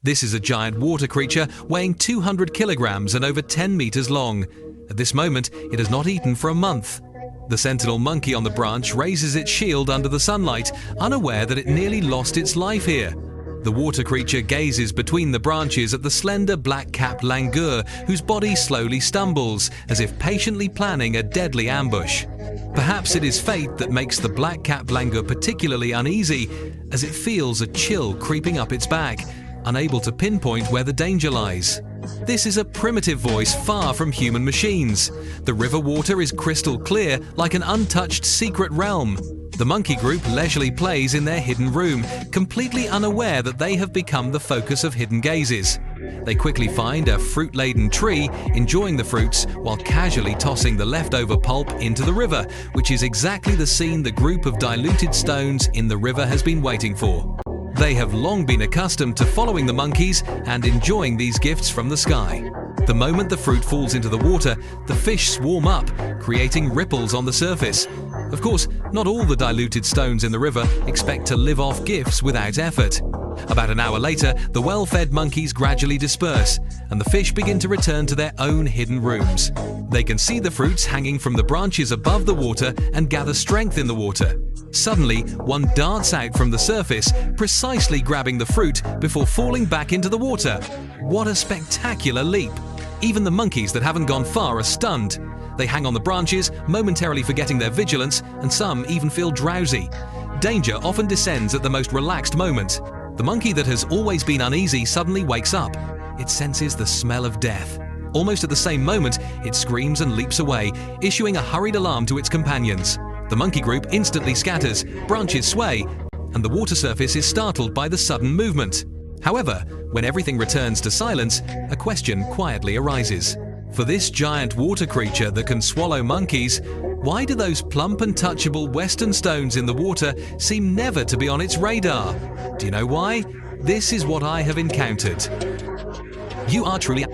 This is a giant water creature weighing 200 kilograms and over 10 meters long. At this moment, it has not eaten for a month. The sentinel monkey on the branch raises its shield under the sunlight, unaware that it nearly lost its life here. The water creature gazes between the branches at the slender black-capped langur, whose body slowly stumbles, as if patiently planning a deadly ambush. Perhaps it is fate that makes the black-capped langur particularly uneasy, as it feels a chill creeping up its back, unable to pinpoint where the danger lies. This is a primitive voice far from human machines. The river water is crystal clear, like an untouched secret realm. The monkey group leisurely plays in their hidden room, completely unaware that they have become the focus of hidden gazes. They quickly find a fruit-laden tree, enjoying the fruits while casually tossing the leftover pulp into the river, which is exactly the scene the group of diluted stones in the river has been waiting for. They have long been accustomed to following the monkeys and enjoying these gifts from the sky. The moment the fruit falls into the water, the fish swarm up, creating ripples on the surface. Of course, not all the diluted stones in the river expect to live off gifts without effort. About an hour later, the well-fed monkeys gradually disperse, and the fish begin to return to their own hidden rooms. They can see the fruits hanging from the branches above the water and gather strength in the water. Suddenly, one darts out from the surface, precisely grabbing the fruit before falling back into the water. What a spectacular leap! Even the monkeys that haven't gone far are stunned. They hang on the branches, momentarily forgetting their vigilance, and some even feel drowsy. Danger often descends at the most relaxed moment. The monkey that has always been uneasy suddenly wakes up. It senses the smell of death. Almost at the same moment, it screams and leaps away, issuing a hurried alarm to its companions. The monkey group instantly scatters, branches sway, and the water surface is startled by the sudden movement. However, when everything returns to silence, a question quietly arises. For this giant water creature that can swallow monkeys, why do those plump and touchable western stones in the water seem never to be on its radar? Do you know why? This is what I have encountered. You are truly